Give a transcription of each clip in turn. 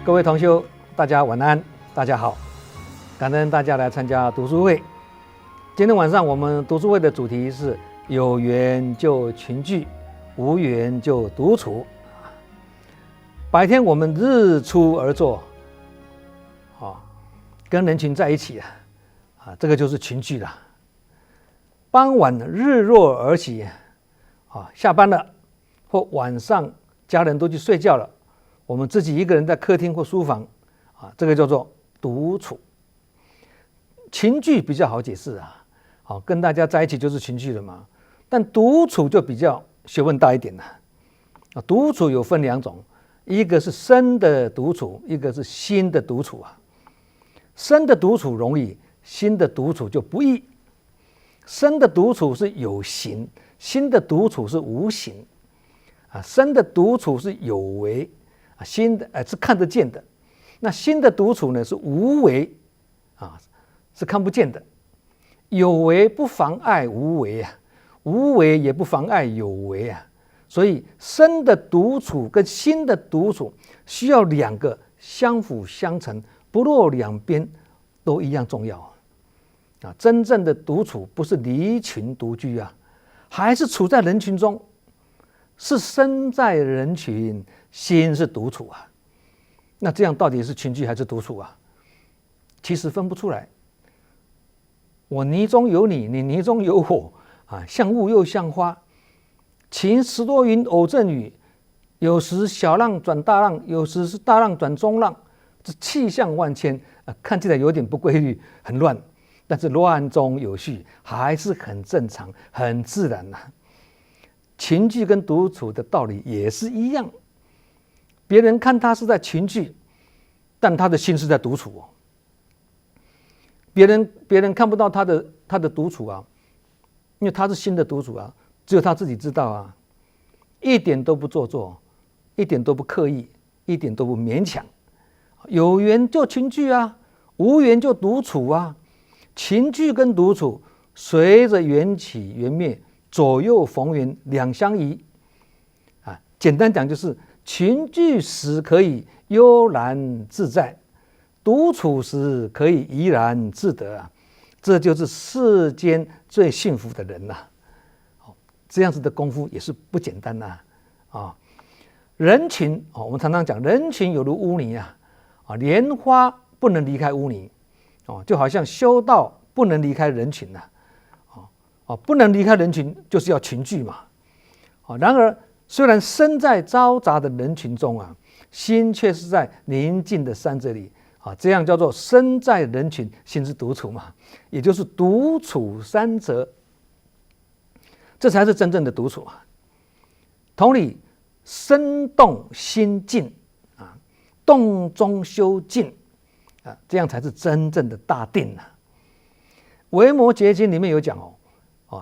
各位同修，大家晚安，大家好，感恩大家来参加读书会。今天晚上我们读书会的主题是有缘就群聚，无缘就独处。白天我们日出而作，跟人群在一起这个就是群聚了。傍晚日落而息，下班了或晚上家人都去睡觉了，我们自己一个人在客厅或书房，这个叫做独处。群聚比较好解释跟大家在一起就是群聚了嘛。但独处就比较学问大一点了。独处有分两种，一个是身的独处，一个是心的独处身的独处容易，心的独处就不易。身的独处是有形，心的独处是无形。身的独处是有为，心的是看得见的。那心的独处呢是无为，是看不见的。有为不妨碍无为无为也不妨碍有为所以身的独处跟心的独处需要两个相辅相成，不落两边都一样重要真正的独处不是离群独居还是处在人群中，是身在人群，心是独处那这样到底是群聚还是独处其实分不出来。我泥中有你，你泥中有我像雾又像花，晴时多云偶阵雨，有时小浪转大浪，有时是大浪转中浪，这气象万千看起来有点不规律，很乱，但是乱中有序，还是很正常很自然群聚跟独处的道理也是一样，别人看他是在群聚，但他的心是在独处别人看不到他的独处因为他是心的独处只有他自己知道一点都不做作，一点都不刻意，一点都不勉强。有缘就群聚无缘就独处群聚跟独处随着缘起缘灭，左右逢源，两相宜简单讲就是群聚时可以悠然自在，独处时可以怡然自得这就是世间最幸福的人这样子的功夫也是不简单人群我们常常讲人群有如污泥莲花不能离开污泥就好像修道不能离开人群不能离开人群就是要群聚嘛然而虽然身在嘈杂的人群中心却是在宁静的山这里这样叫做身在人群，心是独处嘛，也就是独处三则，这才是真正的独处同理，身动心静动中修静这样才是真正的大定维摩诘经里面有讲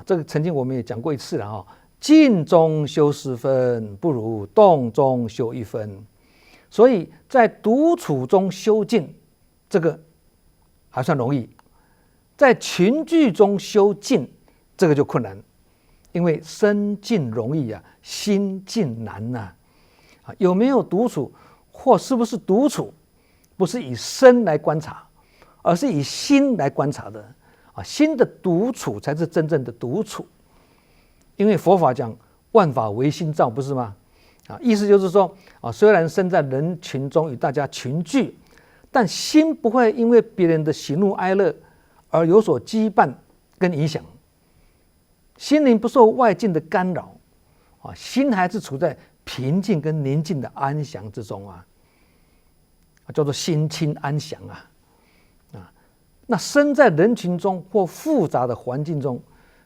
这个曾经我们也讲过一次了静中修10分，不如动中修1分。所以在独处中修静，这个还算容易；在群聚中修静，这个就困难。因为身静容易心静难有没有独处，或是不是独处，不是以身来观察，而是以心来观察的心的独处才是真正的独处。因为佛法讲万法唯心造，不是吗？意思就是说虽然身在人群中与大家群聚，但心不会因为别人的喜怒哀乐而有所羁绊跟影响，心灵不受外境的干扰心还是处在平静跟宁静的安详之中叫做心清安详那身在人群中或复杂的环境中，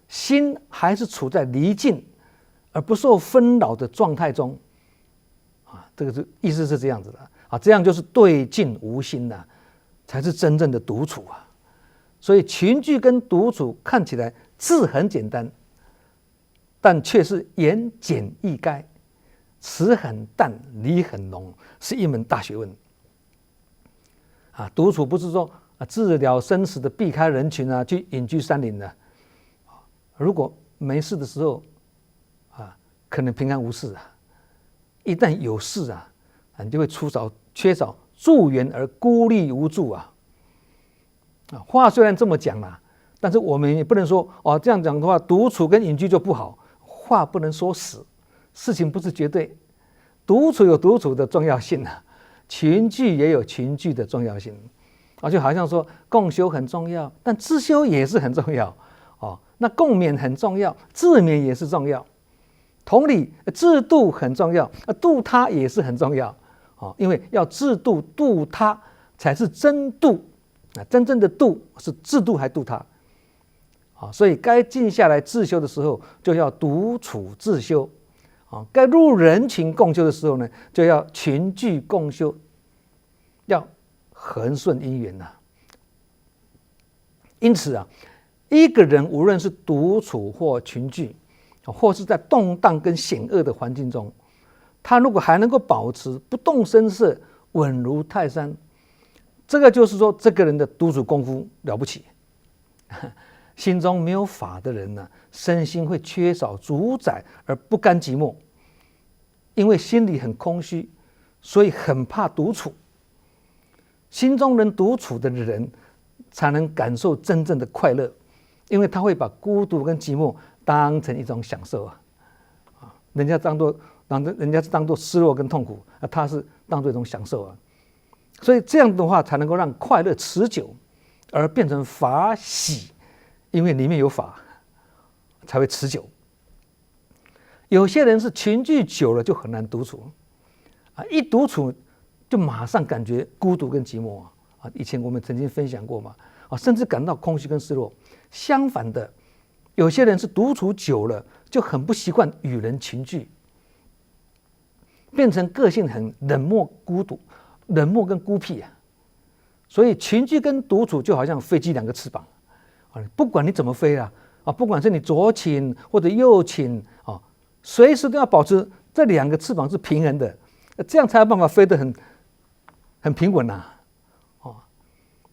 心还是处在离境而不受纷扰的状态中这个意思是这样子的这样就是对境无心才是真正的独处所以群聚跟独处看起来字很简单，但却是言简意赅，词很淡，理很浓，是一门大学问独处不是说治疗生死的避开人群去隐居山林的如果没事的时候可能平安无事一旦有事你就会缺少助缘而孤立无助啊！话虽然这么讲啦，但是我们也不能说这样讲的话，独处跟隐居就不好。话不能说死，事情不是绝对。独处有独处的重要性啊，群聚也有群聚的重要性。就好像说共修很重要，但自修也是很重要。那共勉很重要，自勉也是重要。同理，自度很重要，度他也是很重要。因为要自度度他才是真度，真正的度是自度还度他。所以该静下来自修的时候，就要独处自修；该入人群共修的时候呢，就要群聚共修，要恒顺因缘呐。因此一个人无论是独处或群聚，或是在动荡跟险恶的环境中，他如果还能够保持不动声色，稳如泰山，这个就是说这个人的独处功夫了不起。心中没有法的人呢，身心会缺少主宰而不甘寂寞，因为心里很空虚，所以很怕独处。心中能独处的人才能感受真正的快乐，因为他会把孤独跟寂寞当成一种享受人家是当作失落跟痛苦，他是当作一种享受所以这样的话才能够让快乐持久，而变成法喜，因为里面有法才会持久。有些人是群聚久了就很难独处一独处就马上感觉孤独跟寂寞以前我们曾经分享过嘛甚至感到空虚跟失落。相反的，有些人是独处久了就很不习惯与人群聚，变成个性很冷漠孤独，冷漠跟孤僻所以群聚跟独处就好像飞机两个翅膀不管你怎么飞不管是你左倾或者右倾随时都要保持这两个翅膀是平衡的，这样才有办法飞得很平稳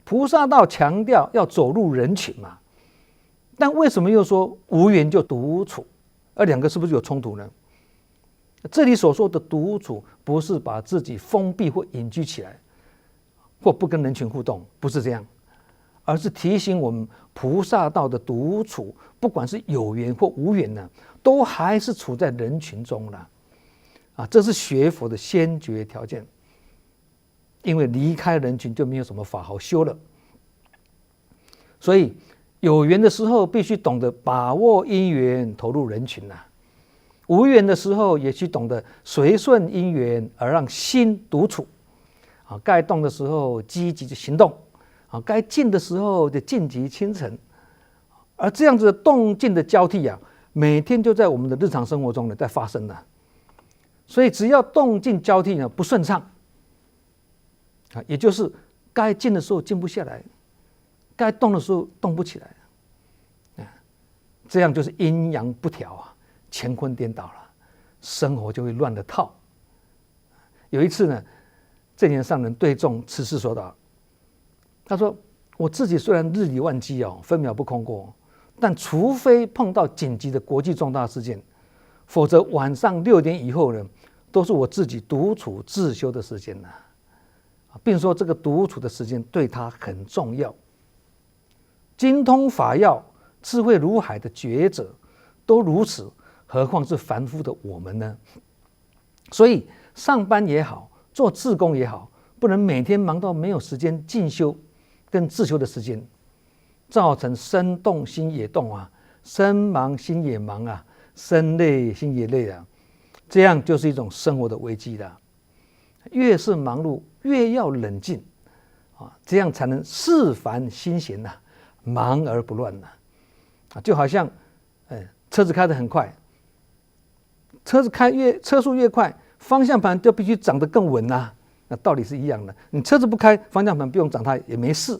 菩萨道强调要走入人群嘛，但为什么又说无缘就独处？两个是不是有冲突呢？这里所说的独处，不是把自己封闭或隐居起来，或不跟人群互动，不是这样，而是提醒我们菩萨道的独处，不管是有缘或无缘呢，都还是处在人群中了这是学佛的先决条件。因为离开人群就没有什么法好修了，所以有缘的时候必须懂得把握因缘投入人群无缘的时候也需懂得随顺因缘而让心独处该动的时候积极的行动该静的时候就静极清晨。而这样子的动静的交替每天就在我们的日常生活中在发生所以只要动静交替不顺畅也就是该静的时候静不下来，该动的时候动不起来这样就是阴阳不调乾坤颠倒了，生活就会乱了套。有一次呢，证严上人对众慈氏说道，他说我自己虽然日理万机分秒不空过，但除非碰到紧急的国际重大事件，否则晚上6点以后呢，都是我自己独处自修的时间并说这个独处的时间对他很重要。精通法要、智慧如海的觉者都如此，何况是凡夫的我们呢？所以上班也好，做志工也好，不能每天忙到没有时间进修跟自修的时间，造成身动心也动身忙心也忙身累心也累这样就是一种生活的危机了。越是忙碌，越要冷静这样才能事烦心闲忙而不乱就好像车子开得很快，车速越快，方向盘就必须掌得更稳那道理是一样的。你车子不开，方向盘不用掌它也没事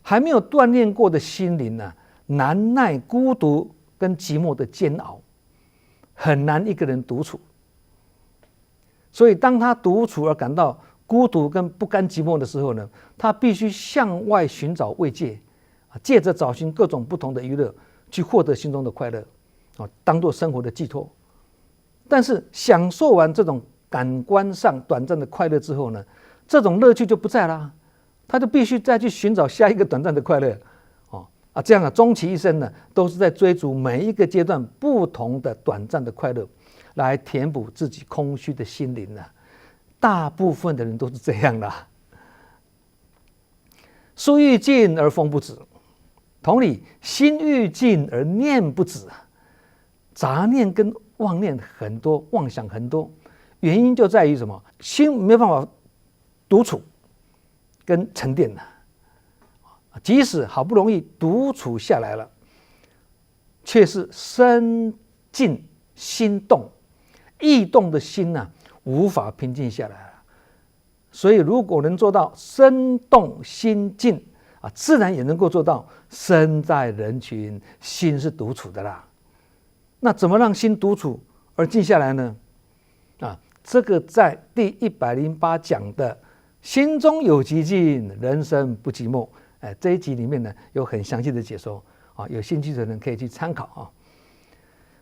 还没有锻炼过的心灵难耐孤独跟寂寞的煎熬，很难一个人独处。所以当他独处而感到孤独跟不甘寂寞的时候呢，他必须向外寻找慰藉借着找寻各种不同的娱乐去获得心中的快乐当作生活的寄托。但是享受完这种感官上短暂的快乐之后呢，这种乐趣就不在啦，他就必须再去寻找下一个短暂的快乐。这样终其一生呢，都是在追逐每一个阶段不同的短暂的快乐，来填补自己空虚的心灵啊。大部分的人都是这样的。树欲静而风不止，同理，心欲静而念不止。杂念跟妄念很多，妄想很多，原因就在于什么？心没办法独处跟沉淀了。即使好不容易独处下来了，却是身静心动，意动的心呢，无法平静下来了。所以如果能做到身动心静自然也能够做到身在人群，心是独处的啦。那怎么让心独处而静下来呢？这个在第108讲的心中有寂静，人生不寂寞。这一集里面呢，有很详细的解说有兴趣的人可以去参考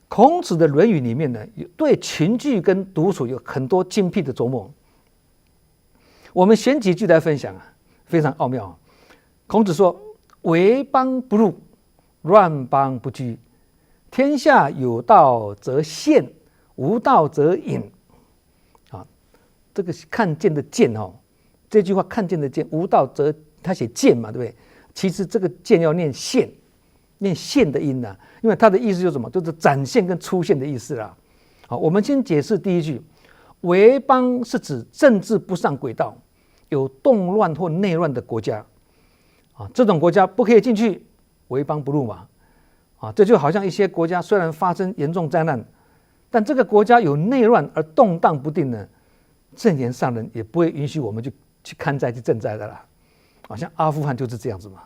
孔子的《论语》里面呢，对群聚跟独处有很多精辟的琢磨。我们选几句来分享非常奥妙。孔子说：“为邦不入，乱邦不居。天下有道则现，无道则隐。”这个看见的见这句话看见的见，无道则他写见嘛，对不对？其实这个见要念现，念现的音因为它的意思就是什么？就是展现跟出现的意思啦。好，我们先解释第一句，为邦是指政治不上轨道，有动乱或内乱的国家这种国家不可以进去，为邦不入嘛这就好像一些国家虽然发生严重灾难，但这个国家有内乱而动荡不定呢，正言上人也不会允许我们去看灾去赈灾的啦。像阿富汗就是这样子嘛。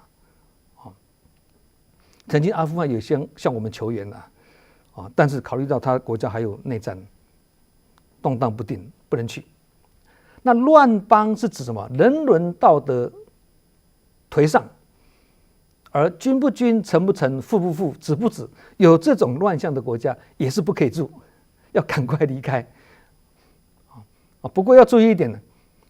曾经阿富汗有些向我们求援但是考虑到他国家还有内战，动荡不定，不能去。那乱邦是指什么？人伦道德颓丧，而君不君，臣不臣，父不父，子不子，有这种乱象的国家也是不可以住，要赶快离开。不过要注意一点呢，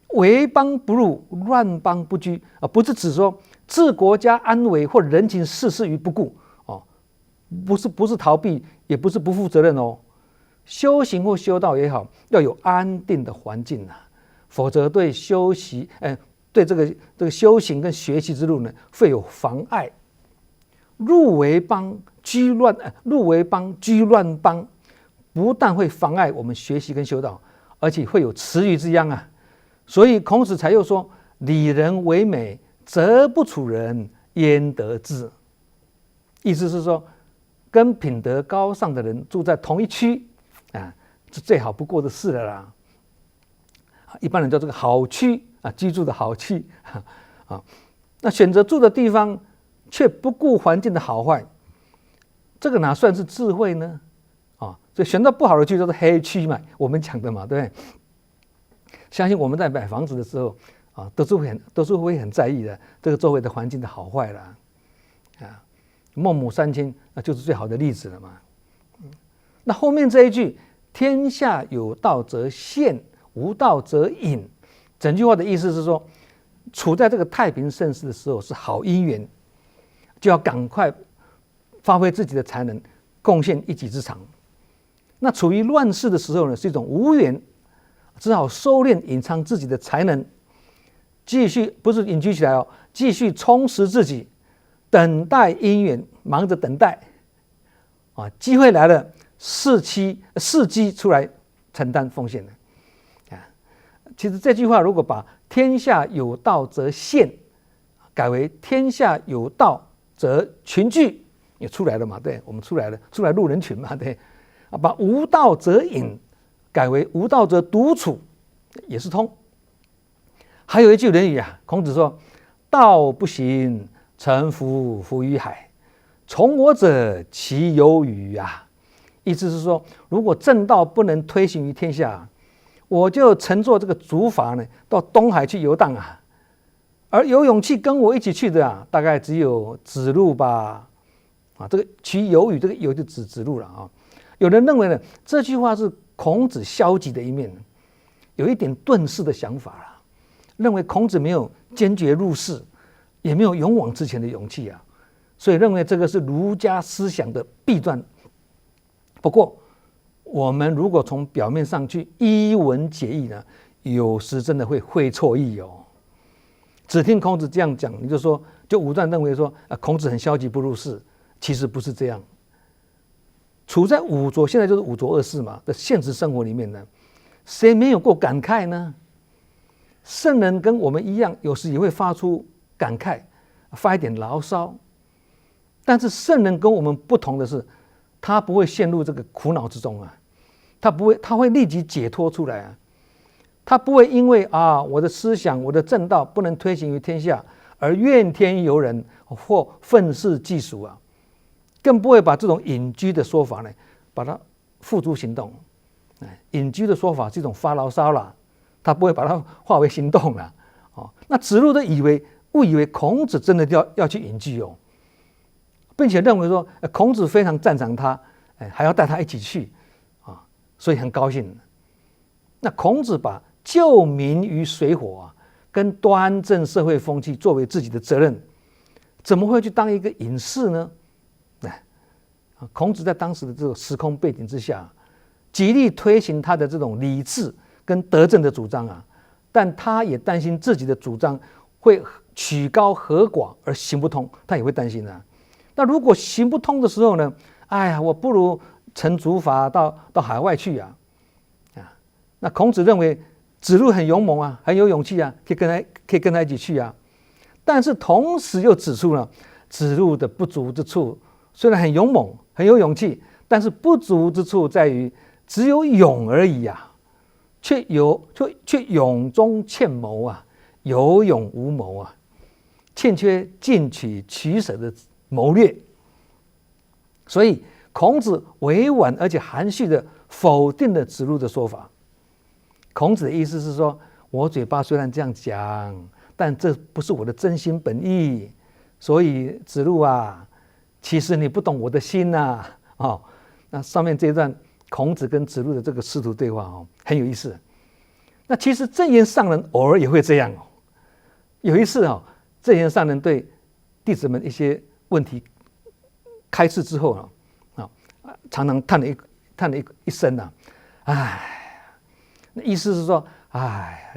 为邦不入，乱邦不居不是指说置国家安危或人情世事于不顾不是逃避，也不是不负责任修行或修道也好，要有安定的环境否则对修习对这个修行跟学习之路呢，会有妨碍。入为邦居乱邦，不但会妨碍我们学习跟修道，而且会有池鱼之殃所以孔子才又说：“礼人为美，则不处人，焉得志？”意思是说，跟品德高尚的人住在同一区是最好不过的事了啦。一般人叫这个好区居住的好区那选择住的地方却不顾环境的好坏，这个哪算是智慧呢？所以选到不好的区叫做黑区嘛，我们讲的嘛，对不对？相信我们在买房子的时候都是会很在意的这个周围的环境的好坏啦孟母三迁就是最好的例子了嘛。那后面这一句“天下有道则现，无道则隐”，整句话的意思是说，处在这个太平盛世的时候是好姻缘，就要赶快发挥自己的才能，贡献一己之长。那处于乱世的时候呢，是一种无缘，只好收敛隐藏自己的才能，继续不是隐居起来继续充实自己，等待因缘，忙着等待机会来了，伺机出来承担风险其实这句话如果把“天下有道则现”改为“天下有道则群聚”，也出来了嘛？对，我们出来入人群嘛？对，把“无道则隐”改为“无道则独处”，也是通。还有一句《论语》孔子说：“道不行，臣服浮于海，从我者，其有与？”意思是说，如果正道不能推行于天下，我就乘坐这个竹筏呢，到东海去游荡而有勇气跟我一起去的大概只有子路吧。这个其有与，这个有就指子路了有人认为呢，这句话是孔子消极的一面，有一点遁世的想法了，认为孔子没有坚决入世，也没有勇往直前的勇气啊，所以认为这个是儒家思想的弊端。不过，我们如果从表面上去一文解义呢，有时真的会会错意哦。只听孔子这样讲，你就武断认为说孔子很消极不入世，其实不是这样。处在五浊，现在就是五浊恶世嘛的现实生活里面呢，谁没有过感慨呢？圣人跟我们一样，有时也会发出感慨，发一点牢骚。但是圣人跟我们不同的是，他不会陷入这个苦恼之中啊，他会立即解脱出来啊，他不会因为我的思想、我的正道不能推行于天下而怨天尤人或愤世嫉俗啊，更不会把这种隐居的说法呢，把它付诸行动。隐居的说法是一种发牢骚啦，他不会把它化为行动啦。那子路都误以为孔子真的要去隐居哦，并且认为说孔子非常赞赏他，还要带他一起去啊，所以很高兴。那孔子把救民于水火跟端正社会风气作为自己的责任，怎么会去当一个隐士呢？孔子在当时的这个时空背景之下，极力推行他的这种理智跟德政的主张啊，但他也担心自己的主张会曲高和寡而行不通，他也会担心啊。那如果行不通的时候呢？我不如乘竹筏到海外去啊！那孔子认为子路很勇猛啊，很有勇气啊，可以跟他一起去啊。但是同时又指出了子路的不足之处，虽然很勇猛、很有勇气，但是不足之处在于只有勇而已啊，却勇中欠谋啊，有勇无谋啊，欠缺进取取舍的谋略。所以孔子委婉而且含蓄地否定了子路的说法。孔子的意思是说，我嘴巴虽然这样讲，但这不是我的真心本意，所以子路啊，其实你不懂我的心呐。那上面这一段孔子跟子路的这个师徒对话很有意思。那其实正言上人偶尔也会这样有一次正言上人对弟子们一些问题开示之后常常叹了一声那意思是说，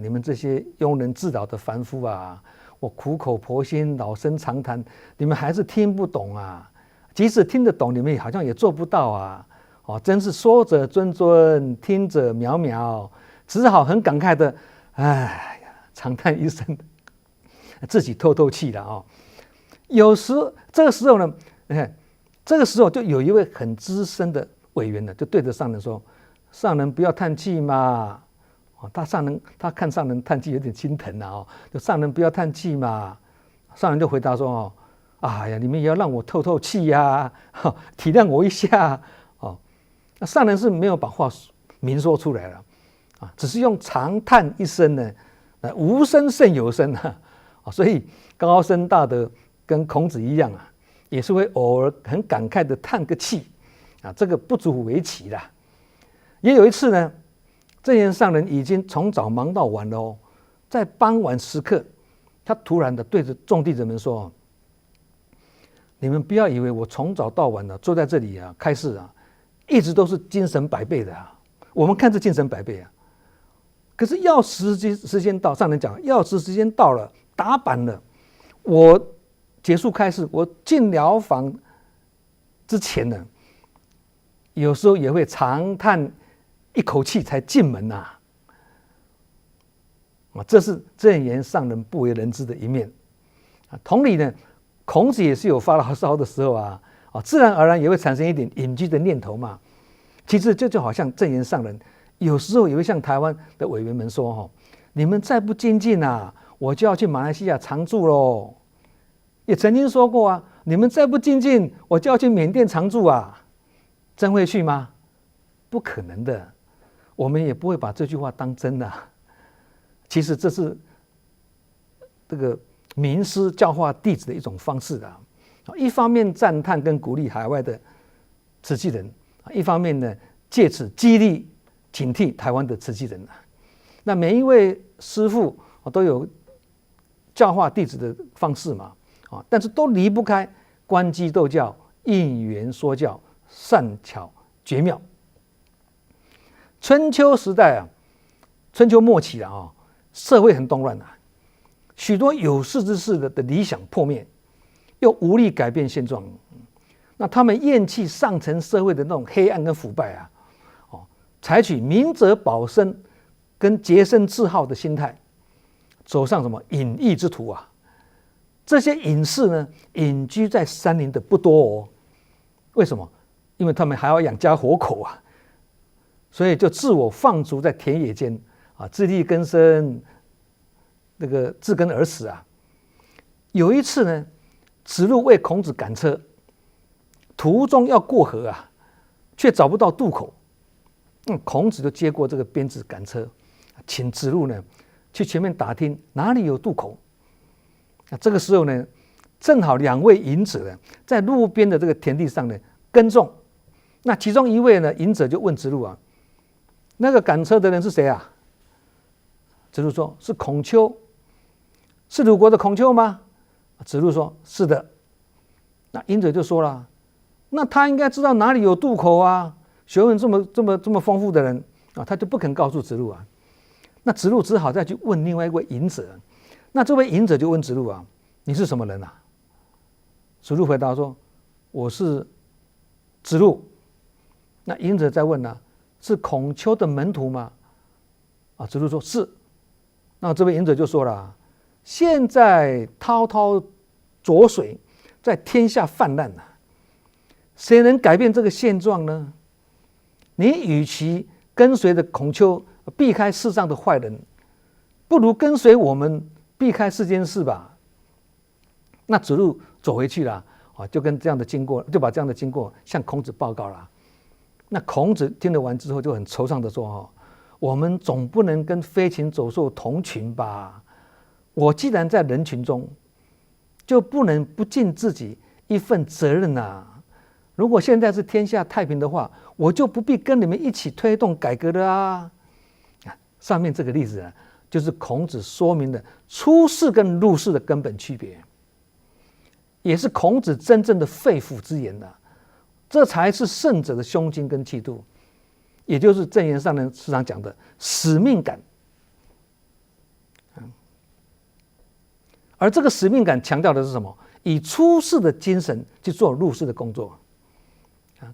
你们这些庸人自扰的凡夫啊，我苦口婆心、老生常谈，你们还是听不懂啊！即使听得懂，你们好像也做不到啊！真是说者谆谆，听者渺渺，只好很感慨的，长叹一声，自己透气了有时这个时候呢，这个时候就有一位很资深的委员呢，就对着上人说：“上人不要叹气嘛。”他看上人叹气有点心疼就上人不要叹气嘛。上人就回答说：“你们也要让我透气呀，体谅我一下。”那上人是没有把话明说出来了只是用长叹一声呢，无声胜有声所以高僧大德跟孔子一样也是会偶尔很感慨的叹个气这个不足为奇啦。也有一次呢，正言上人已经从早忙到晚了在傍晚时刻，他突然的对着众弟子们说：“你们不要以为我从早到晚坐在这里开示一直都是精神百倍的我们看是精神百倍可是要时间到，上人讲要时间到了，打板了，我结束开示，我进疗房之前呢，有时候也会长叹一口气才进门这是正言上人不为人知的一面同理呢，孔子也是有发牢骚的时候自然而然也会产生一点隐居的念头嘛。其实这就好像正言上人有时候也会向台湾的委员们说你们再不精进我就要去马来西亚常住咯。也曾经说过你们再不精进，我就要去缅甸常住真会去吗？不可能的，我们也不会把这句话当真其实这是这个名师教化弟子的一种方式一方面赞叹跟鼓励海外的慈济人，一方面呢借此激励警惕台湾的慈济人那每一位师父都有教化弟子的方式嘛，但是都离不开观机逗教、应缘说教、善巧绝妙。春秋时代春秋末期社会很动乱许多有识之士的理想破灭，又无力改变现状，那他们厌弃上层社会的那种黑暗跟腐败采取明哲保身跟洁身自好的心态，走上什么隐逸之途这些隐士呢，隐居在山林的不多为什么？因为他们还要养家活口所以就自我放逐在田野间自力更生，那个自耕而死有一次呢，子路为孔子赶车，途中要过河却找不到渡口。孔子就接过这个鞭子赶车，请子路呢去前面打听哪里有渡口。这个时候呢，正好2位隐者呢在路边的这个田地上呢耕种。那其中一位呢隐者就问子路那个赶车的人是谁子路说是孔丘。是鲁国的孔丘吗？子路说是的。那隐者就说了，那他应该知道哪里有渡口学问这么丰富的人他就不肯告诉子路那子路只好再去问另外一位隐者。那这位隐者就问子路你是什么人子路回答说我是子路。那隐者再问是孔丘的门徒吗？子路说是。那这位隐者就说了，现在滔滔浊水在天下泛滥谁能改变这个现状呢？你与其跟随着孔丘避开世上的坏人，不如跟随我们避开世间事吧。那子路走回去了就把这样的经过向孔子报告了。那孔子听了完之后就很惆怅的说我们总不能跟飞禽走兽同群吧？我既然在人群中，就不能不尽自己一份责任如果现在是天下太平的话，我就不必跟你们一起推动改革了上面这个例子就是孔子说明了出世跟入世的根本区别，也是孔子真正的肺腑之言这才是圣者的胸襟跟气度，也就是正言上人时常讲的使命感。而这个使命感强调的是什么？以出世的精神去做入世的工作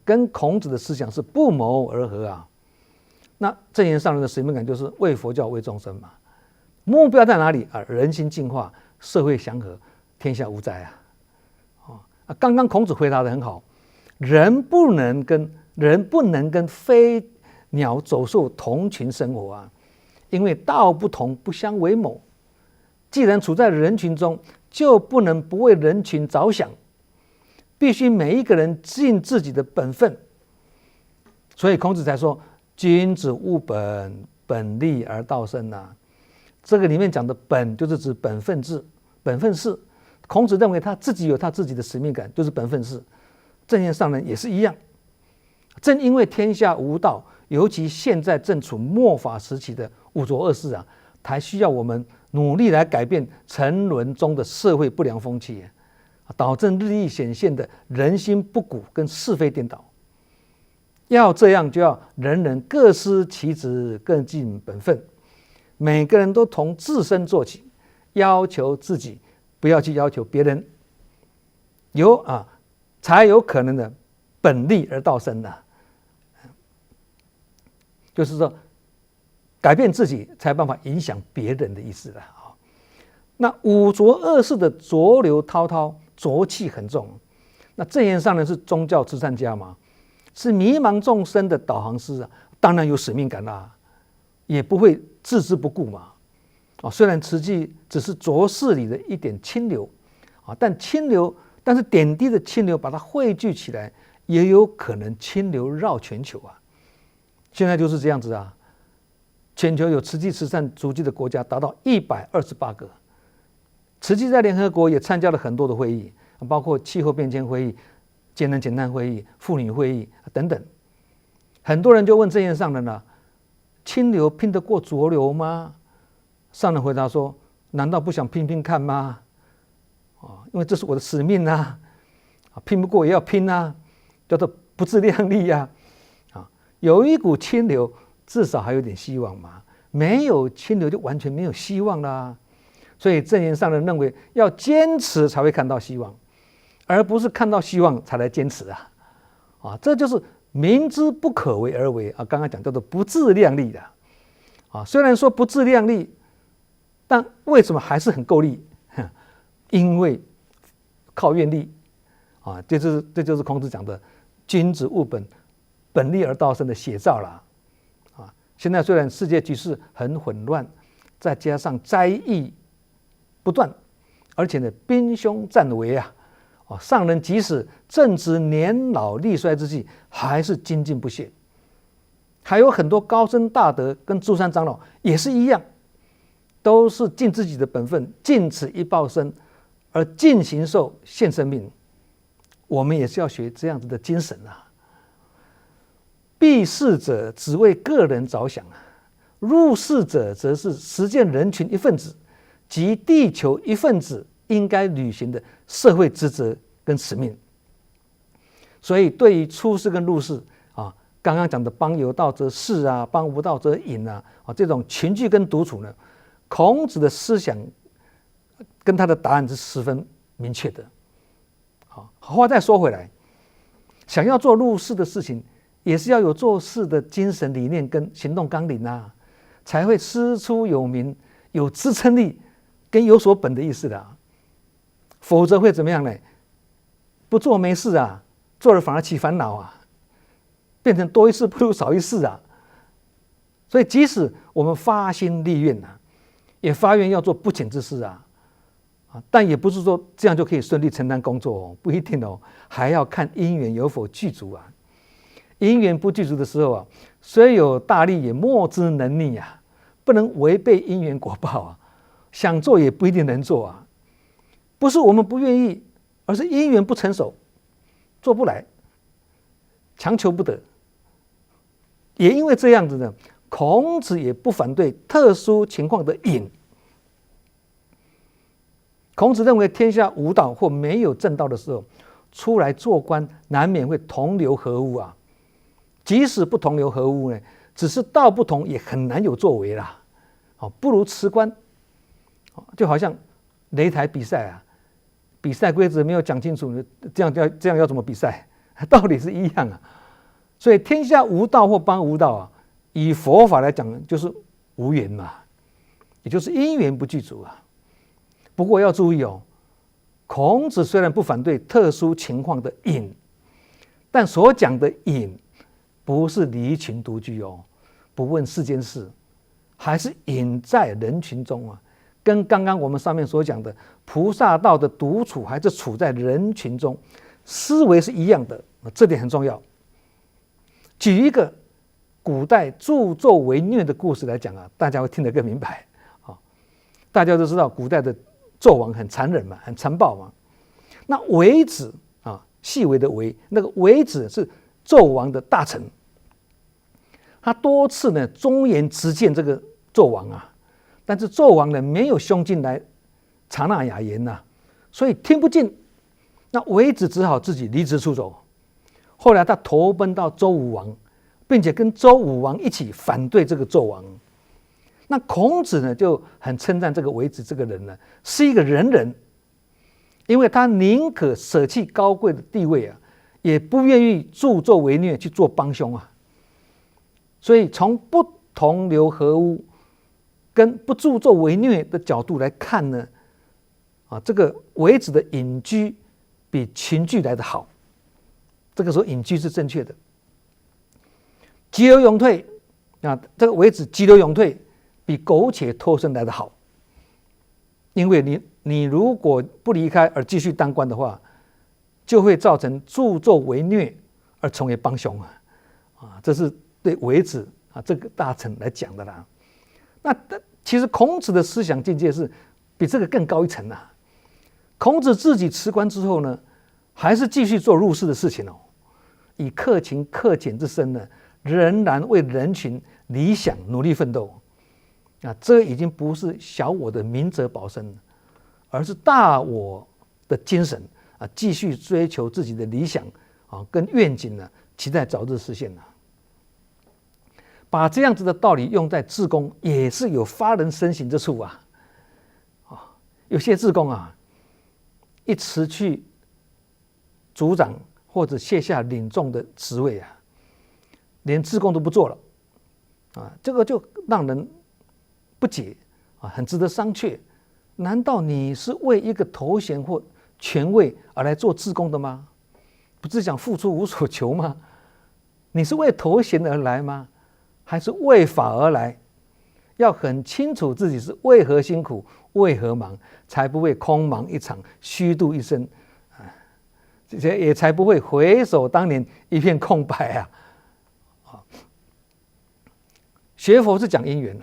跟孔子的思想是不谋而合那正言上人的使命感就是为佛教为众生嘛，目标在哪里人心净化，社会祥和，天下无灾刚刚孔子回答得很好，人不能跟飞鸟走兽同群生活因为道不同，不相为谋。既然处在人群中，就不能不为人群着想，必须每一个人尽自己的本分。所以孔子才说君子务本，本立而道生这个里面讲的本就是指本分制、本分事。孔子认为他自己有他自己的使命感，就是本分事。正言上人也是一样，正因为天下无道，尤其现在正处末法时期的五浊恶世才需要我们努力来改变沉沦中的社会不良风气导致日益显现的人心不古跟是非颠倒。要这样，就要人人各司其职，各尽本分，每个人都从自身做起，要求自己，不要去要求别人，才有可能的本立而道生就是说改变自己才有办法影响别人的意思那五浊恶世的浊流滔滔，浊气很重。那正言上人是宗教慈善家嘛，是迷茫众生的导航师当然有使命感也不会置之不顾嘛。虽然慈济只是浊世里的一点清流但是点滴的清流把它汇聚起来，也有可能清流绕全球现在就是这样子全球有慈济慈善足迹的国家达到128个。慈济在联合国也参加了很多的会议，包括气候变迁会议、节能减碳会议、妇女会议等等。很多人就问正言上人清流拼得过浊流吗？上人回答说：难道不想拼拼看吗？因为这是我的使命啊，拼不过也要拼啊，叫做不自量力啊。有一股清流，至少还有点希望嘛。没有清流就完全没有希望啦。所以证严上人认为，要坚持才会看到希望，而不是看到希望才来坚持啊。这就是明知不可为而为啊。刚刚讲叫做不自量力的啊。虽然说不自量力，但为什么还是很够力？因为靠愿力啊。这就是孔子讲的“君子务本，本立而道生”的写照啦。现在虽然世界局势很混乱，再加上灾疫不断，而且呢兵凶战危啊，上人即使正值年老力衰之际，还是精进不懈。还有很多高僧大德跟诸山长老也是一样，都是尽自己的本分，尽此一报身，而尽形寿献生命。我们也是要学这样子的精神啊。避世者只为个人着想，入世者则是实践人群一份子及地球一份子应该履行的社会职责跟使命。所以对于出世跟入世刚刚讲的邦有道则仕啊，邦无道则隐啊，这种群聚跟独处呢，孔子的思想跟他的答案是十分明确的。好，话再说回来，想要做入世的事情，也是要有做事的精神理念跟行动纲领啊，才会师出有名，有支撑力，跟有所本的意思的否则会怎么样呢？不做没事啊，做了反而起烦恼啊，变成多一事不如少一事啊。所以即使我们发心立愿也发愿要做不请之事但也不是说这样就可以顺利承担工作不一定还要看因缘有否具足因缘不具足的时候虽有大力也莫之能逆不能违背因缘果报想做也不一定能做不是我们不愿意，而是因缘不成熟，做不来，强求不得。也因为这样子呢，孔子也不反对特殊情况的隐。孔子认为天下无道或没有正道的时候，出来做官难免会同流合污即使不同流合污呢，只是道不同也很难有作为啦。不如辞官。就好像擂台比赛比赛规则没有讲清楚，这样要怎么比赛？道理是一样所以天下无道或邦无道以佛法来讲就是无缘嘛，也就是因缘不具足不过要注意孔子虽然不反对特殊情况的隐，但所讲的隐不是离群独居不问世间事，还是隐在人群中跟刚刚我们上面所讲的菩萨道的独处还是处在人群中，思维是一样的，这点很重要。举一个古代助纣为虐的故事来讲大家会听得更明白大家都知道古代的纣王很残忍嘛，很残暴嘛。那微子细微的微，那个微子是纣王的大臣，他多次呢忠言直谏这个纣王但是纣王呢没有胸襟来察纳雅言所以听不进。那微子只好自己离职出走。后来他投奔到周武王，并且跟周武王一起反对这个纣王。那孔子呢就很称赞这个微子这个人呢是一个仁人，因为他宁可舍弃高贵的地位也不愿意助纣为虐去做帮凶所以从不同流合污跟不助纣为虐的角度来看呢这个微子的隐居比群聚来的好。这个时候隐居是正确的。急流勇退这个微子急流勇退比苟且偷生来的好。因为你如果不离开而继续当官的话，就会造成助纣为虐而成为帮凶这是对微子这个大臣来讲的啦。那其实孔子的思想境界是比这个更高一层孔子自己辞官之后呢，还是继续做入世的事情以克勤克俭之身呢，仍然为人群理想努力奋斗这已经不是小我的明哲保身，而是大我的精神继续追求自己的理想跟愿景期待早日实现把这样子的道理用在志工，也是有发人深省之处有些志工一辞去组长或者卸下领众的职位连志工都不做了这个就让人不解很值得商榷。难道你是为一个头衔或权位而来做志工的吗？不是讲付出无所求吗？你是为头衔而来吗？还是为法而来？要很清楚自己是为何辛苦，为何忙，才不会空忙一场，虚度一生也才不会回首当年一片空白学佛是讲因缘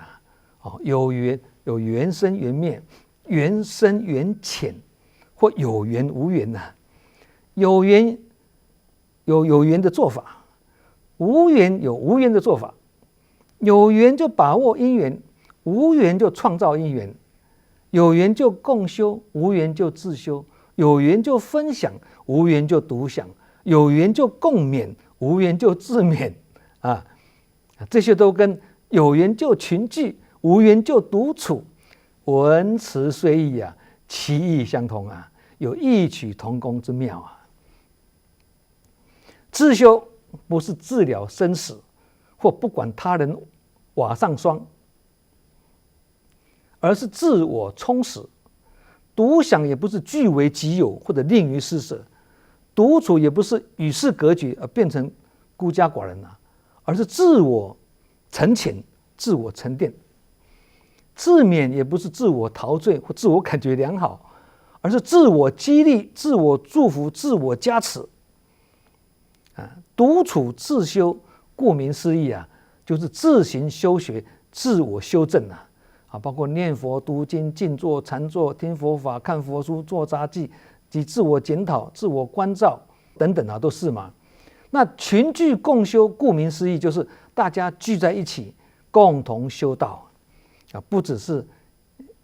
有缘有缘生缘灭，缘深缘浅，或有缘无缘有缘有有缘的做法，无缘有无缘的做法。有缘就把握因缘，无缘就创造因缘。有缘就共修，无缘就自修。有缘就分享，无缘就独享。有缘就共勉，无缘就自勉这些都跟有缘就群聚，无缘就独处，文辞虽异其意相同有异曲同工之妙自修不是治疗生死，或不管他人瓦上霜，而是自我充实。独享也不是据为己有或者吝于施舍，独处也不是与世隔绝而变成孤家寡人而是自我沉潜，自我沉淀。自勉也不是自我陶醉或自我感觉良好，而是自我激励、自我祝福、自我加持独处自修，顾名思义就是自行修学、自我修正包括念佛、读经、静坐、禅坐、听佛法、看佛书、做杂记及自我检讨、自我关照等等都是嘛。那群聚共修，顾名思义就是大家聚在一起共同修道不只是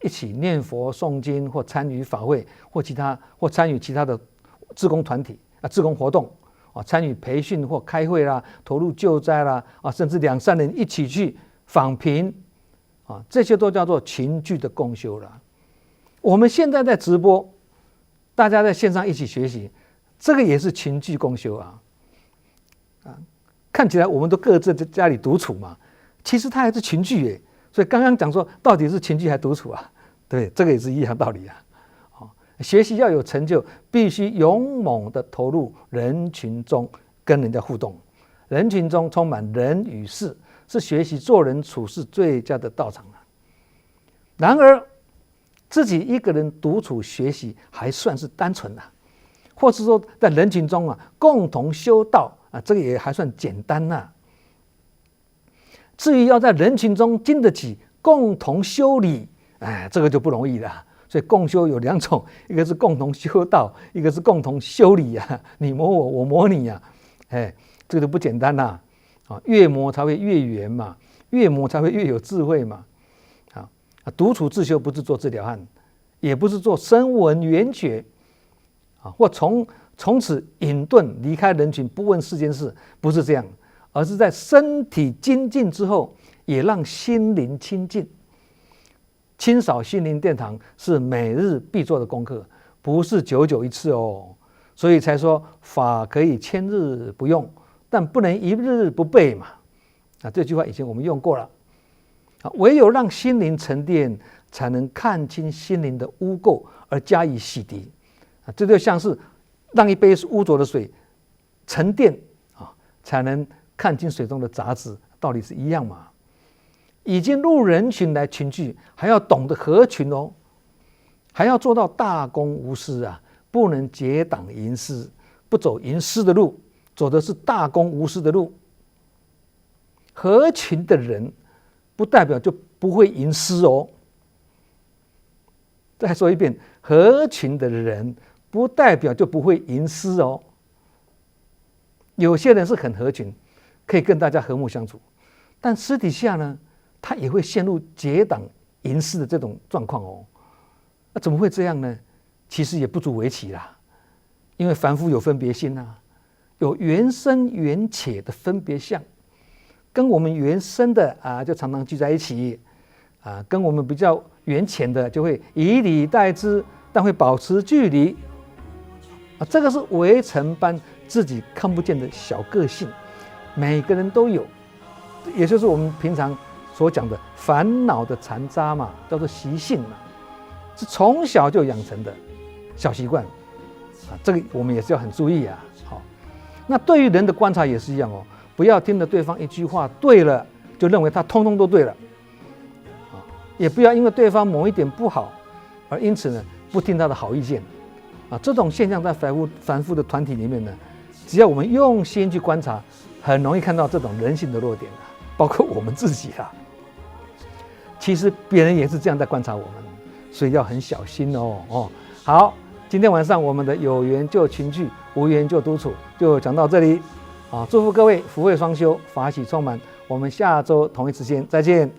一起念佛诵经或参与法会或参与其他的志工团体志工活动参与培训或开会啦，投入救灾啦甚至2-3人一起去访贫这些都叫做群聚的共修了。我们现在在直播，大家在线上一起学习，这个也是群聚共修看起来我们都各自在家里独处嘛，其实它还是群聚耶。所以刚刚讲说到底是群聚还独处对，这个也是一样道理学习要有成就，必须勇猛的投入人群中跟人家互动，人群中充满人与事，是学习做人处事最佳的道场然而自己一个人独处学习还算是单纯或是说在人群中共同修道这个也还算简单至于要在人群中经得起共同修理这个就不容易了。所以共修有2种，一个是共同修道，一个是共同修理你磨我，我磨你这个就不简单越磨才会越圆嘛，越磨才会越有智慧嘛独处自修不是做治疗汉，也不是做声闻缘觉或从此隐遁离开人群不问世间事，不是这样，而是在身体精进之后也让心灵清净。清扫心灵殿堂是每日必做的功课，不是久久一次所以才说法可以千日不用，但不能一日不背嘛这句话以前我们用过了唯有让心灵沉淀，才能看清心灵的污垢而加以洗涤这就像是让一杯污浊的水沉淀才能看清水中的杂质，道理是一样嘛。已经入人群来群聚，还要懂得合群还要做到大公无私不能结党营私，不走营私的路，走的是大公无私的路。合群的人不代表就不会营私再说一遍，合群的人不代表就不会营私有些人是很合群，可以跟大家和睦相处，但私底下呢，他也会陷入结党营私的这种状况哦。那怎么会这样呢？其实也不足为奇啦，因为凡夫有分别心啊，有缘生缘且的分别相，跟我们缘生的就常常聚在一起跟我们比较缘浅的就会以礼待之，但会保持距离这个是围城般自己看不见的小个性，每个人都有，也就是我们平常所讲的烦恼的残渣嘛，叫做习性嘛，是从小就养成的小习惯这个我们也是要很注意好，那对于人的观察也是一样不要听了对方一句话对了，就认为他通通都对了也不要因为对方某一点不好，而因此呢不听他的好意见这种现象在凡夫的团体里面呢，只要我们用心去观察，很容易看到这种人性的弱点包括我们自己其实别人也是这样在观察我们，所以要很小心好，今天晚上我们的有缘就群聚，无缘就独处，就讲到这里祝福各位福慧双修，法喜充满。我们下周同一时间再见。